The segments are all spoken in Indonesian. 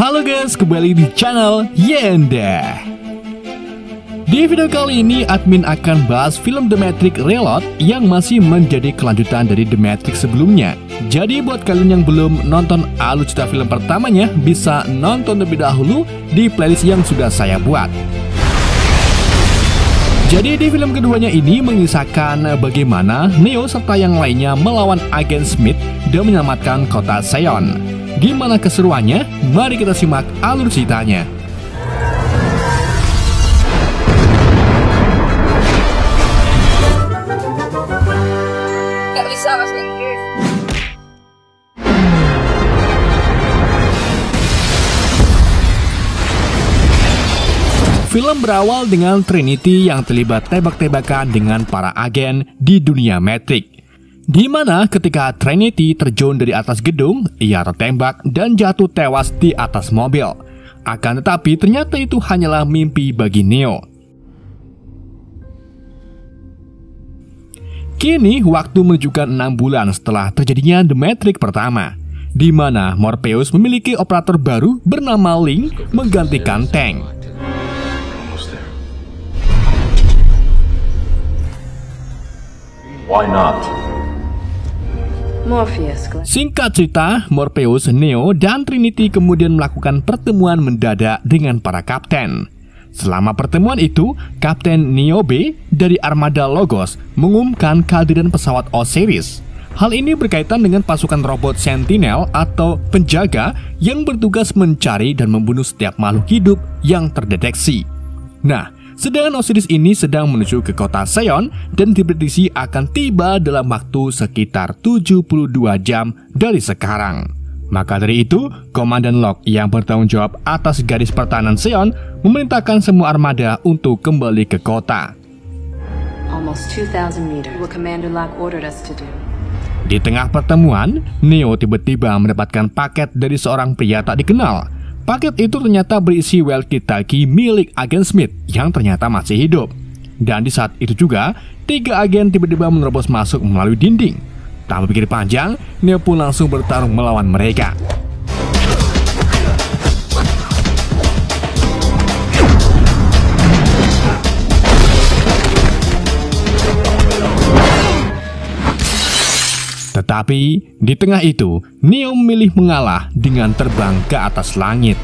Halo guys, kembali di channel Yenda. Di video kali ini, admin akan bahas film The Matrix Reload yang masih menjadi kelanjutan dari The Matrix sebelumnya. Jadi buat kalian yang belum nonton alur cerita film pertamanya, bisa nonton lebih dahulu di playlist yang sudah saya buat. Jadi di film keduanya ini mengisahkan bagaimana Neo serta yang lainnya melawan agen Smith dan menyelamatkan kota Zion. Gimana keseruannya? Mari kita simak alur ceritanya. Gak bisa bahasa Inggris. Film berawal dengan Trinity yang terlibat tembak-tembakan dengan para agen di dunia Matrix. Di mana ketika Trinity terjun dari atas gedung, ia tertembak dan jatuh tewas di atas mobil. Akan tetapi ternyata itu hanyalah mimpi bagi Neo. Kini waktu menunjukkan 6 bulan setelah terjadinya The Matrix pertama, di mana Morpheus memiliki operator baru bernama Link menggantikan Tank. Why not? Morpheus. Singkat cerita, Morpheus, Neo, dan Trinity kemudian melakukan pertemuan mendadak dengan para kapten. Selama pertemuan itu, Kapten Neo B dari armada Logos mengumumkan kehadiran pesawat Osiris. Hal ini berkaitan dengan pasukan robot Sentinel atau penjaga yang bertugas mencari dan membunuh setiap makhluk hidup yang terdeteksi. Nah, sedangkan Osiris ini sedang menuju ke kota Zion dan diprediksi akan tiba dalam waktu sekitar 72 jam dari sekarang. Maka dari itu, Komandan Locke yang bertanggung jawab atas garis pertahanan Zion memerintahkan semua armada untuk kembali ke kota. Almost 2,000 meters. What Commander Locke ordered us to do. Di tengah pertemuan, Neo tiba-tiba mendapatkan paket dari seorang pria tak dikenal. Paket itu ternyata berisi walkie-talkie milik agen Smith yang ternyata masih hidup. Dan di saat itu juga, 3 agen tiba-tiba menerobos masuk melalui dinding. Tanpa pikir panjang, Neo pun langsung bertarung melawan mereka. Tetapi, di tengah itu, Neo memilih mengalah dengan terbang ke atas langit.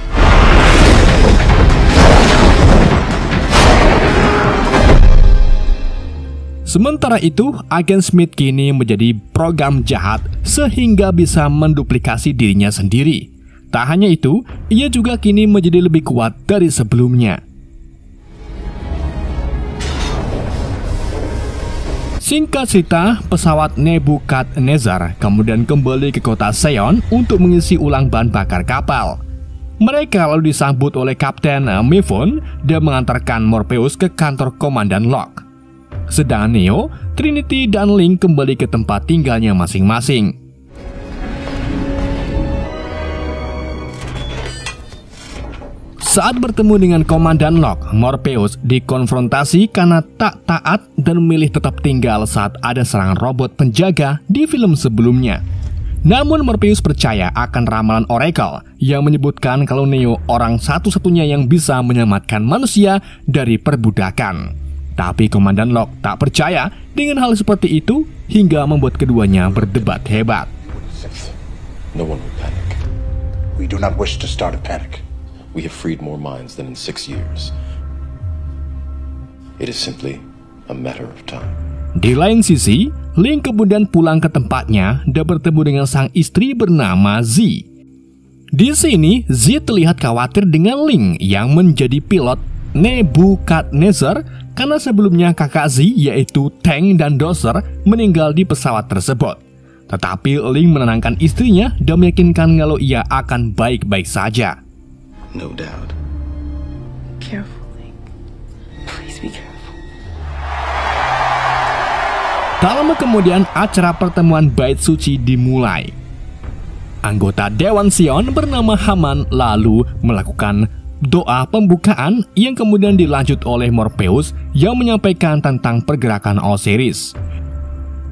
Sementara itu, agen Smith kini menjadi program jahat sehingga bisa menduplikasi dirinya sendiri. Tak hanya itu, ia juga kini menjadi lebih kuat dari sebelumnya. Singkat cerita, pesawat Nebuchadnezzar kemudian kembali ke kota Zion untuk mengisi ulang bahan bakar kapal. Mereka lalu disambut oleh Kapten Mifune dan mengantarkan Morpheus ke kantor Komandan Locke. Sedangkan Neo, Trinity, dan Link kembali ke tempat tinggalnya masing-masing. Saat bertemu dengan Komandan Locke, Morpheus dikonfrontasi karena tak taat dan memilih tetap tinggal saat ada serangan robot penjaga di film sebelumnya. Namun Morpheus percaya akan ramalan Oracle yang menyebutkan kalau Neo orang satu-satunya yang bisa menyelamatkan manusia dari perbudakan. Tapi Komandan Locke tak percaya dengan hal seperti itu hingga membuat keduanya berdebat hebat. No one will panic. We do not wish to start a panic. We have freed more minds than in 6 years. It is simply a matter of time. Di lain sisi, Link kemudian pulang ke tempatnya dan bertemu dengan sang istri bernama Z. Di sini, Z terlihat khawatir dengan Link yang menjadi pilot Nebuchadnezzar karena sebelumnya kakak Z yaitu Tank dan Dozer meninggal di pesawat tersebut. Tetapi Link menenangkan istrinya dan meyakinkan kalau ia akan baik-baik saja. No doubt. Careful, Link. Please be careful. Tak lama kemudian acara pertemuan bait suci dimulai. Anggota Dewan Zion bernama Haman lalu melakukan doa pembukaan yang kemudian dilanjut oleh Morpheus yang menyampaikan tentang pergerakan Osiris.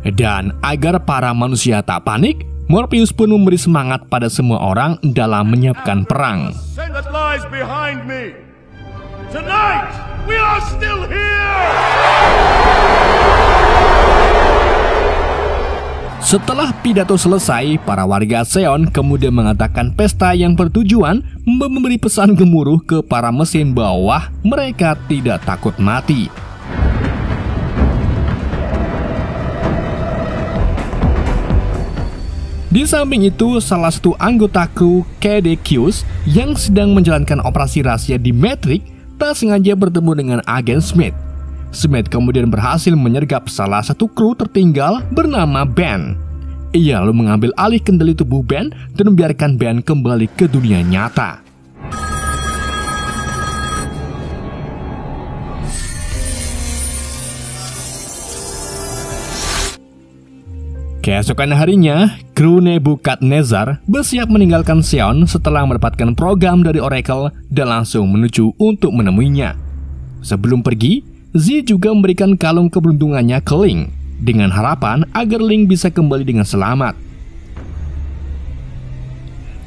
Dan agar para manusia tak panik, Morpheus pun memberi semangat pada semua orang dalam menyiapkan perang. That lies behind me. Tonight, we are still here. Setelah pidato selesai, para warga Zeon kemudian mengatakan pesta yang bertujuan memberi pesan gemuruh ke para mesin bahwa mereka tidak takut mati. Di samping itu, salah satu anggota kru KDQs yang sedang menjalankan operasi rahasia di Matrix tak sengaja bertemu dengan agen Smith. Smith kemudian berhasil menyergap salah satu kru tertinggal bernama Ben. Ia lalu mengambil alih kendali tubuh Ben dan membiarkan Ben kembali ke dunia nyata. Keesokan harinya, kru Nebukadnezar bersiap meninggalkan Zeon setelah mendapatkan program dari Oracle dan langsung menuju untuk menemuinya. Sebelum pergi, Z juga memberikan kalung keberuntungannya ke Link dengan harapan agar Link bisa kembali dengan selamat.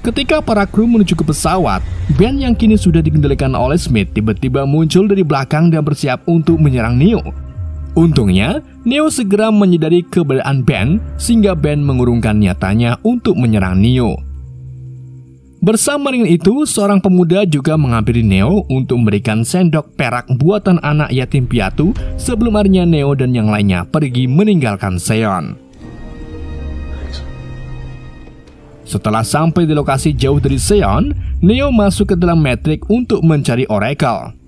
Ketika para kru menuju ke pesawat, Ben yang kini sudah dikendalikan oleh Smith tiba-tiba muncul dari belakang dan bersiap untuk menyerang Neo. Untungnya, Neo segera menyadari keberadaan Ben sehingga Ben mengurungkan niatannya untuk menyerang Neo. Bersama dengan itu, seorang pemuda juga menghampiri Neo untuk memberikan sendok perak buatan anak yatim piatu sebelum akhirnya Neo dan yang lainnya pergi meninggalkan Zeon. Setelah sampai di lokasi jauh dari Zeon, Neo masuk ke dalam Matrix untuk mencari Oracle.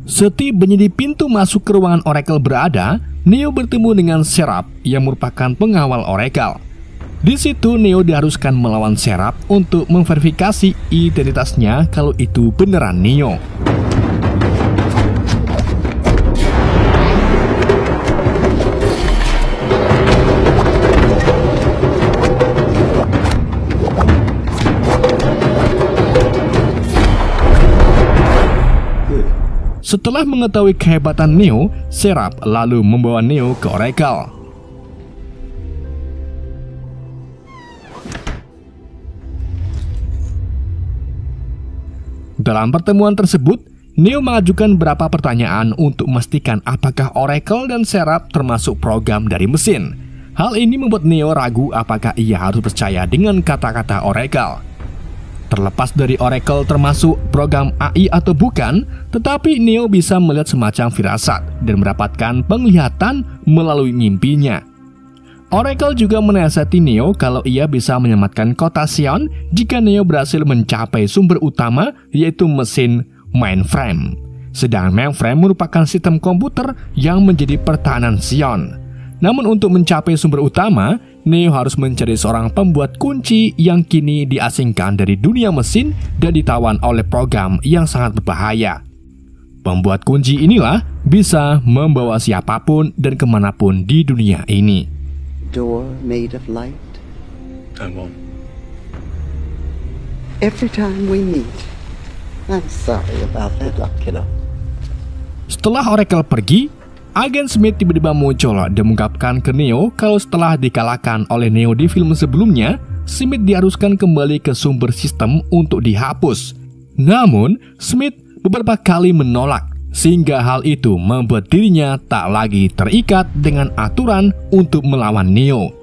Setibanya di pintu masuk ke ruangan Oracle berada, Neo bertemu dengan Seraph yang merupakan pengawal Oracle. Di situ Neo diharuskan melawan Seraph untuk memverifikasi identitasnya kalau itu beneran Neo. Setelah mengetahui kehebatan Neo, Seraph lalu membawa Neo ke Oracle. Dalam pertemuan tersebut, Neo mengajukan beberapa pertanyaan untuk memastikan apakah Oracle dan Seraph termasuk program dari mesin. Hal ini membuat Neo ragu apakah ia harus percaya dengan kata-kata Oracle. Terlepas dari Oracle termasuk program AI atau bukan, tetapi Neo bisa melihat semacam firasat dan mendapatkan penglihatan melalui mimpinya. Oracle juga menasihati Neo kalau ia bisa menyelamatkan kota Zeon jika Neo berhasil mencapai sumber utama, yaitu mesin mainframe. Sedang mainframe merupakan sistem komputer yang menjadi pertahanan Zeon. Namun untuk mencapai sumber utama, Neo harus mencari seorang pembuat kunci yang kini diasingkan dari dunia mesin dan ditawan oleh program yang sangat berbahaya. Pembuat kunci inilah bisa membawa siapapun dan kemanapun di dunia ini. Door made of light. I won't. Every time we meet, I'm sorry about that luck, kiddo. Setelah Oracle pergi, agen Smith tiba-tiba muncul dan mengungkapkan ke Neo kalau setelah dikalahkan oleh Neo di film sebelumnya, Smith diharuskan kembali ke sumber sistem untuk dihapus. Namun, Smith beberapa kali menolak, sehingga hal itu membuat dirinya tak lagi terikat dengan aturan untuk melawan Neo.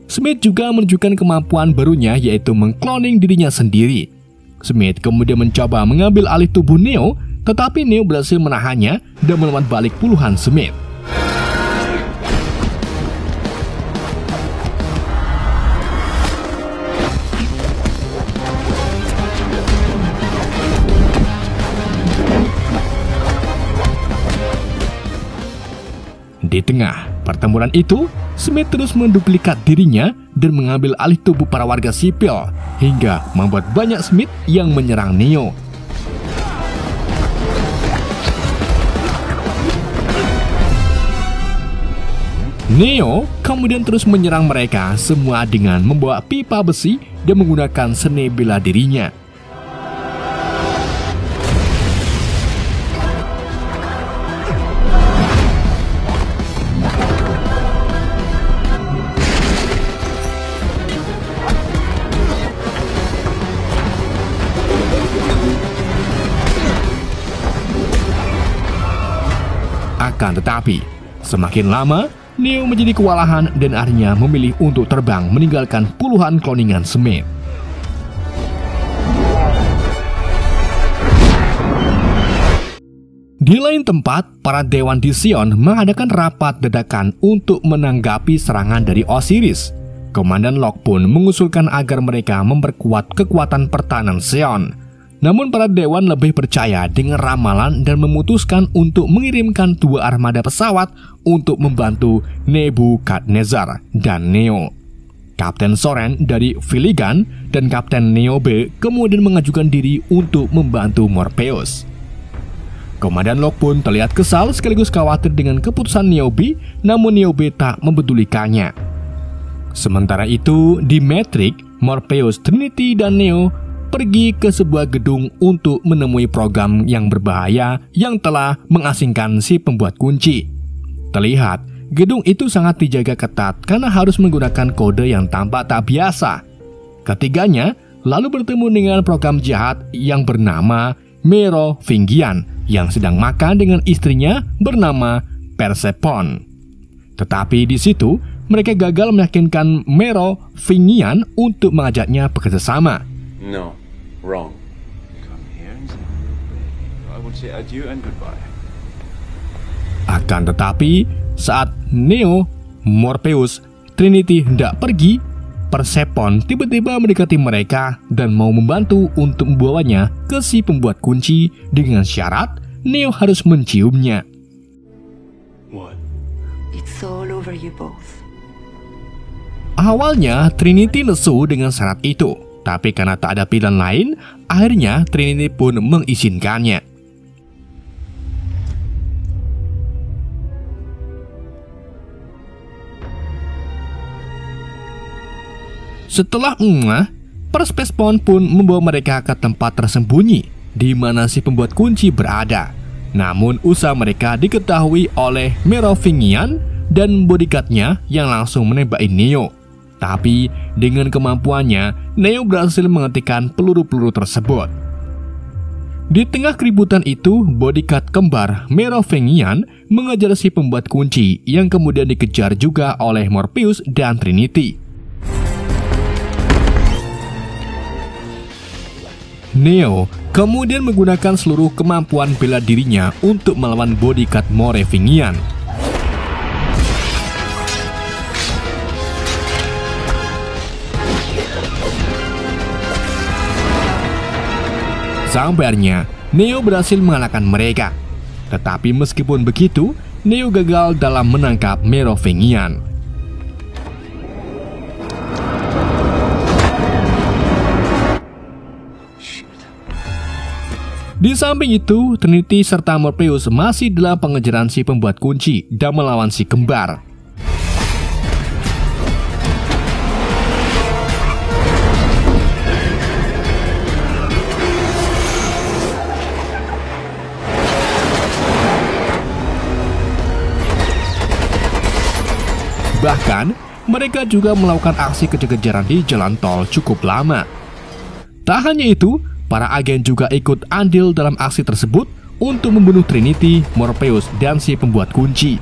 Smith juga menunjukkan kemampuan barunya, yaitu mengkloning dirinya sendiri. Smith kemudian mencoba mengambil alih tubuh Neo, tetapi Neo berhasil menahannya dan melawan balik puluhan Smith. Di tengah pertempuran itu, Smith terus menduplikat dirinya dan mengambil alih tubuh para warga sipil, hingga membuat banyak Smith yang menyerang Neo. Neo kemudian terus menyerang mereka semua dengan membawa pipa besi dan menggunakan seni bela dirinya. Akan tetapi, semakin lama, Neo menjadi kewalahan dan akhirnya memilih untuk terbang meninggalkan puluhan kloningan Smith. Di lain tempat, para dewan di Sion mengadakan rapat dadakan untuk menanggapi serangan dari Osiris. Komandan Locke pun mengusulkan agar mereka memperkuat kekuatan pertahanan Sion. Namun para dewan lebih percaya dengan ramalan dan memutuskan untuk mengirimkan 2 armada pesawat untuk membantu Nebukadnezar dan Neo. Kapten Soren dari Filigan dan Kapten Niobe kemudian mengajukan diri untuk membantu Morpheus. Komandan Locke pun terlihat kesal sekaligus khawatir dengan keputusan Niobe, namun Niobe tak mempedulikannya. Sementara itu, di Matrix, Morpheus, Trinity, dan Neo pergi ke sebuah gedung untuk menemui program yang berbahaya yang telah mengasingkan si pembuat kunci. Terlihat, gedung itu sangat dijaga ketat karena harus menggunakan kode yang tampak tak biasa. Ketiganya lalu bertemu dengan program jahat yang bernama Merovingian yang sedang makan dengan istrinya bernama Persephone. Tetapi di situ, mereka gagal meyakinkan Merovingian untuk mengajaknya bekerja sama. No, wrong. Come here and say, I will say adieu and goodbye. Akan tetapi, saat Neo, Morpheus, Trinity hendak pergi, Persephone tiba-tiba mendekati mereka dan mau membantu untuk membawanya ke si pembuat kunci dengan syarat Neo harus menciumnya. What? It's all over you both. Awalnya, Trinity lesu dengan syarat itu. Tapi karena tak ada pilihan lain, akhirnya Trinity pun mengizinkannya. Setelah Persephone pun membawa mereka ke tempat tersembunyi di mana si pembuat kunci berada. Namun usaha mereka diketahui oleh Merovingian dan bodyguardnya yang langsung menembaki Neo. Tapi dengan kemampuannya, Neo berhasil menghentikan peluru-peluru tersebut. Di tengah keributan itu, bodyguard kembar Merovingian mengejar si pembuat kunci yang kemudian dikejar juga oleh Morpheus dan Trinity. Neo kemudian menggunakan seluruh kemampuan bela dirinya untuk melawan bodyguard Merovingian. Sampai akhirnya, Neo berhasil mengalahkan mereka. Tetapi meskipun begitu, Neo gagal dalam menangkap Merovingian. Di samping itu, Trinity serta Morpheus masih dalam pengejaran si pembuat kunci dan melawan si kembar. Bahkan, mereka juga melakukan aksi kejar-kejaran di jalan tol cukup lama. Tak hanya itu, para agen juga ikut andil dalam aksi tersebut untuk membunuh Trinity, Morpheus, dan si pembuat kunci.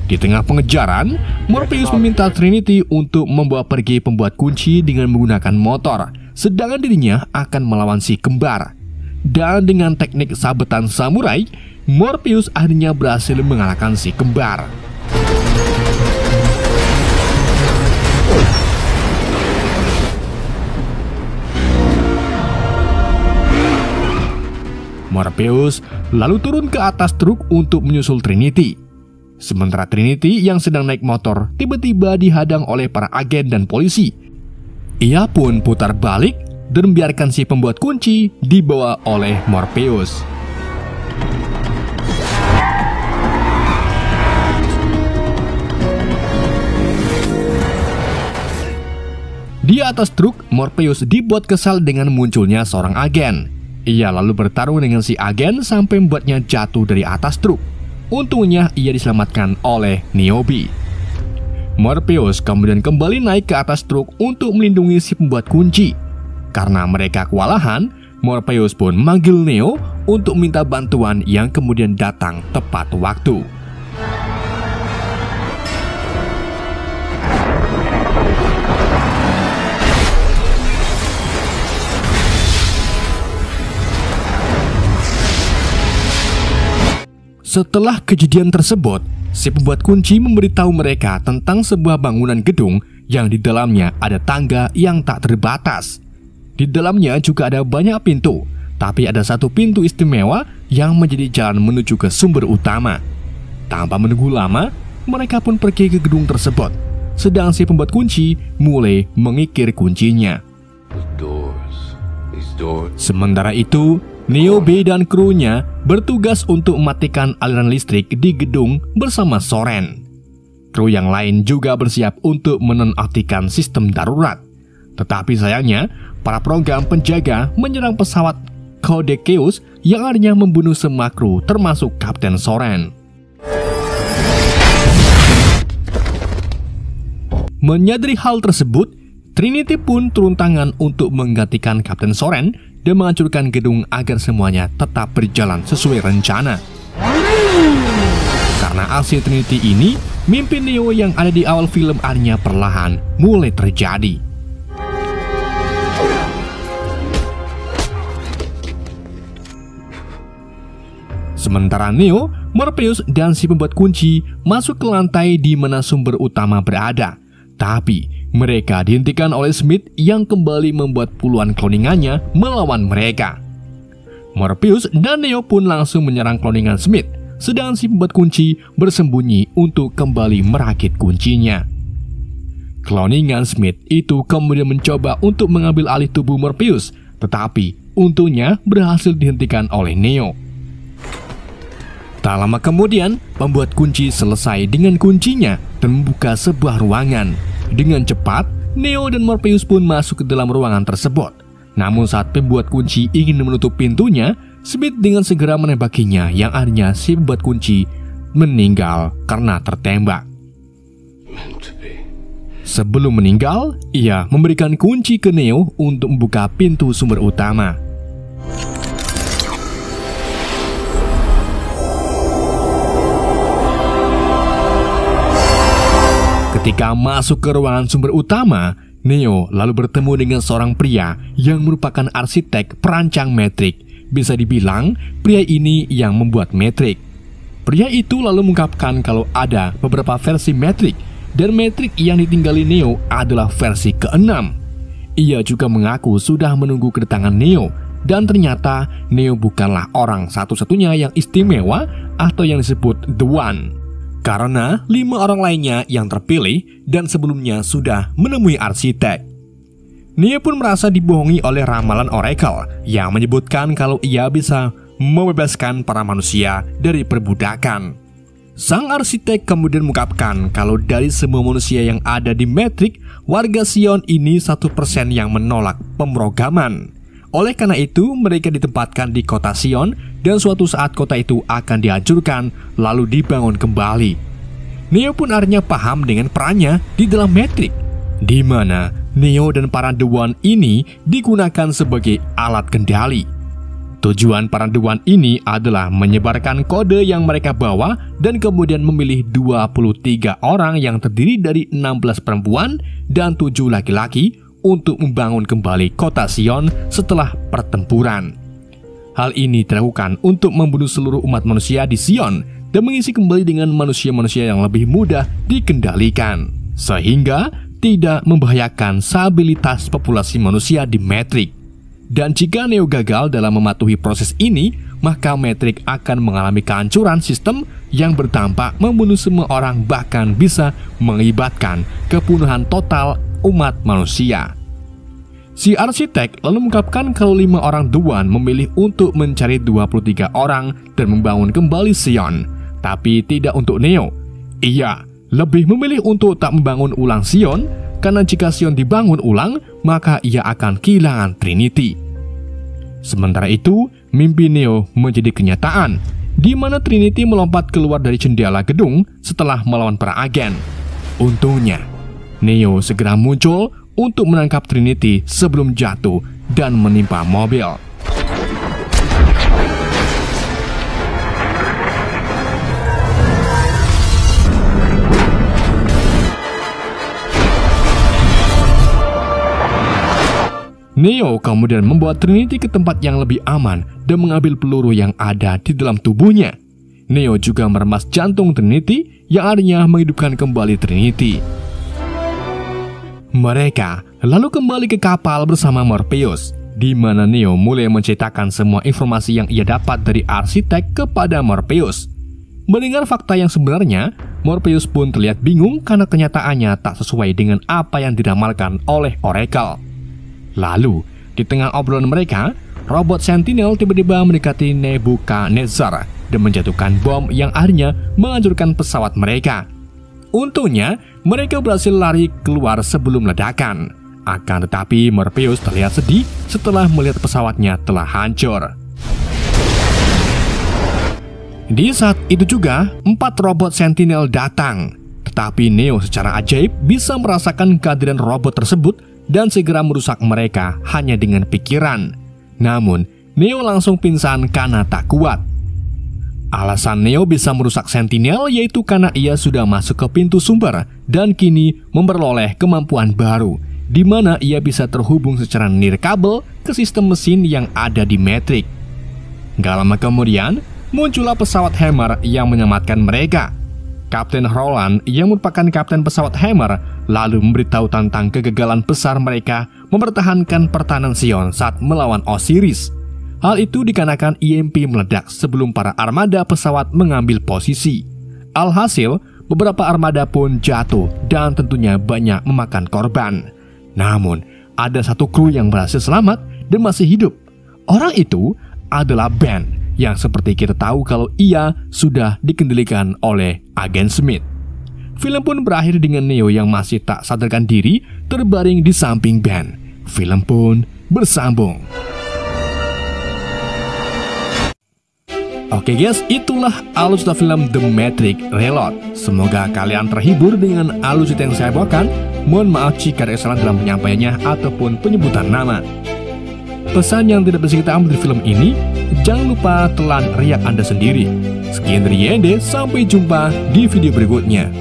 Di tengah pengejaran, Morpheus meminta Trinity untuk membawa pergi pembuat kunci dengan menggunakan motor, sedangkan dirinya akan melawan si kembar. Dan dengan teknik sabetan samurai, Morpheus akhirnya berhasil mengalahkan si kembar. Morpheus lalu turun ke atas truk untuk menyusul Trinity. Sementara Trinity yang sedang naik motor tiba-tiba dihadang oleh para agen dan polisi. Ia pun putar balik dan membiarkan si pembuat kunci dibawa oleh Morpheus. Di atas truk, Morpheus dibuat kesal dengan munculnya seorang agen. Ia lalu bertarung dengan si agen sampai membuatnya jatuh dari atas truk. Untungnya ia diselamatkan oleh Niobe. Morpheus kemudian kembali naik ke atas truk untuk melindungi si pembuat kunci. Karena mereka kewalahan, Morpheus pun memanggil Neo untuk minta bantuan yang kemudian datang tepat waktu. Setelah kejadian tersebut, si pembuat kunci memberitahu mereka tentang sebuah bangunan gedung yang di dalamnya ada tangga yang tak terbatas. Di dalamnya juga ada banyak pintu, tapi ada satu pintu istimewa yang menjadi jalan menuju ke sumber utama. Tanpa menunggu lama, mereka pun pergi ke gedung tersebut, sedang si pembuat kunci mulai mengikir kuncinya. Sementara itu, Niobe dan krunya bertugas untuk mematikan aliran listrik di gedung bersama Soren. Kru yang lain juga bersiap untuk menonaktifkan sistem darurat. Tetapi sayangnya, para program penjaga menyerang pesawat kode Chaos yang akhirnya membunuh semua kru termasuk Kapten Soren. Menyadari hal tersebut, Trinity pun turun tangan untuk menggantikan Kapten Soren dan menghancurkan gedung agar semuanya tetap berjalan sesuai rencana. Karena aksi Trinity ini, mimpi Neo yang ada di awal film akhirnya perlahan mulai terjadi. Sementara Neo, Morpheus, dan si pembuat kunci masuk ke lantai di mana sumber utama berada. Tapi mereka dihentikan oleh Smith yang kembali membuat puluhan cloningannya melawan mereka. Morpheus dan Neo pun langsung menyerang cloningan Smith, sedangkan si pembuat kunci bersembunyi untuk kembali merakit kuncinya. Cloningan Smith itu kemudian mencoba untuk mengambil alih tubuh Morpheus, tetapi untungnya berhasil dihentikan oleh Neo. Tak lama kemudian, pembuat kunci selesai dengan kuncinya dan membuka sebuah ruangan. Dengan cepat, Neo dan Morpheus pun masuk ke dalam ruangan tersebut. Namun saat pembuat kunci ingin menutup pintunya, Smith dengan segera menembakinya yang akhirnya si pembuat kunci meninggal karena tertembak. Sebelum meninggal, ia memberikan kunci ke Neo untuk membuka pintu sumber utama. Ketika masuk ke ruangan sumber utama, Neo lalu bertemu dengan seorang pria yang merupakan arsitek perancang metrik. Bisa dibilang, pria ini yang membuat metrik. Pria itu lalu mengungkapkan kalau ada beberapa versi metrik, dan metrik yang ditinggali Neo adalah versi ke-6. Ia juga mengaku sudah menunggu kedatangan Neo, dan ternyata Neo bukanlah orang satu-satunya yang istimewa atau yang disebut The One. Karena 5 orang lainnya yang terpilih dan sebelumnya sudah menemui arsitek. Neo pun merasa dibohongi oleh ramalan Oracle yang menyebutkan kalau ia bisa membebaskan para manusia dari perbudakan. Sang arsitek kemudian mengungkapkan kalau dari semua manusia yang ada di Matrix, warga Sion ini 1% yang menolak pemrograman. Oleh karena itu, mereka ditempatkan di kota Sion dan suatu saat kota itu akan dihancurkan lalu dibangun kembali. Neo pun akhirnya paham dengan perannya di dalam Matrix, di mana Neo dan para The One ini digunakan sebagai alat kendali. Tujuan para The One ini adalah menyebarkan kode yang mereka bawa dan kemudian memilih 23 orang yang terdiri dari 16 perempuan dan 7 laki-laki untuk membangun kembali kota Sion setelah pertempuran. Hal ini dilakukan untuk membunuh seluruh umat manusia di Sion dan mengisi kembali dengan manusia-manusia yang lebih mudah dikendalikan, sehingga tidak membahayakan stabilitas populasi manusia di Matrix. Dan jika Neo gagal dalam mematuhi proses ini, maka Matrix akan mengalami kehancuran sistem yang berdampak membunuh semua orang, bahkan bisa mengakibatkan kepunahan total umat manusia. Si arsitek lalu mengungkapkan kalau 5 orang The One memilih untuk mencari 23 orang dan membangun kembali Sion, tapi tidak untuk Neo. Ia lebih memilih untuk tak membangun ulang Sion karena jika Sion dibangun ulang, maka ia akan kehilangan Trinity. Sementara itu, mimpi Neo menjadi kenyataan, di mana Trinity melompat keluar dari jendela gedung setelah melawan para agen. Untungnya, Neo segera muncul untuk menangkap Trinity sebelum jatuh dan menimpa mobil. Neo kemudian membawa Trinity ke tempat yang lebih aman dan mengambil peluru yang ada di dalam tubuhnya. Neo juga meremas jantung Trinity yang artinya menghidupkan kembali Trinity. Mereka lalu kembali ke kapal bersama Morpheus, di mana Neo mulai menceritakan semua informasi yang ia dapat dari arsitek kepada Morpheus. Mendengar fakta yang sebenarnya, Morpheus pun terlihat bingung karena kenyataannya tak sesuai dengan apa yang diramalkan oleh Oracle. Lalu, di tengah obrolan mereka, robot Sentinel tiba-tiba mendekati Nebuchadnezzar dan menjatuhkan bom yang akhirnya menghancurkan pesawat mereka. Untungnya, mereka berhasil lari keluar sebelum ledakan. Akan tetapi, Morpheus terlihat sedih setelah melihat pesawatnya telah hancur. Di saat itu juga, 4 robot Sentinel datang. Tetapi Neo secara ajaib bisa merasakan kehadiran robot tersebut dan segera merusak mereka hanya dengan pikiran. Namun, Neo langsung pingsan karena tak kuat. Alasan Neo bisa merusak Sentinel yaitu karena ia sudah masuk ke pintu sumber dan kini memperoleh kemampuan baru, di mana ia bisa terhubung secara nirkabel ke sistem mesin yang ada di Matrix. Gak lama kemudian, muncullah pesawat Hammer yang menyelamatkan mereka. Kapten Roland yang merupakan kapten pesawat Hammer lalu memberitahu tentang kegagalan besar mereka mempertahankan pertahanan Sion saat melawan Osiris. Hal itu dikarenakan EMP meledak sebelum para armada pesawat mengambil posisi. Alhasil, beberapa armada pun jatuh dan tentunya banyak memakan korban. Namun, ada satu kru yang berhasil selamat dan masih hidup. Orang itu adalah Ben, yang seperti kita tahu kalau ia sudah dikendalikan oleh agen Smith. Film pun berakhir dengan Neo yang masih tak sadarkan diri terbaring di samping Ben. Film pun bersambung. Oke guys, itulah alutsista film The Matrix Reload. Semoga kalian terhibur dengan alutsista yang saya bawakan. Mohon maaf jika ada kesalahan dalam penyampaiannya ataupun penyebutan nama. Pesan yang tidak bisa kita ambil dari film ini, jangan lupa telan riak Anda sendiri. Sekian dari YND, sampai jumpa di video berikutnya.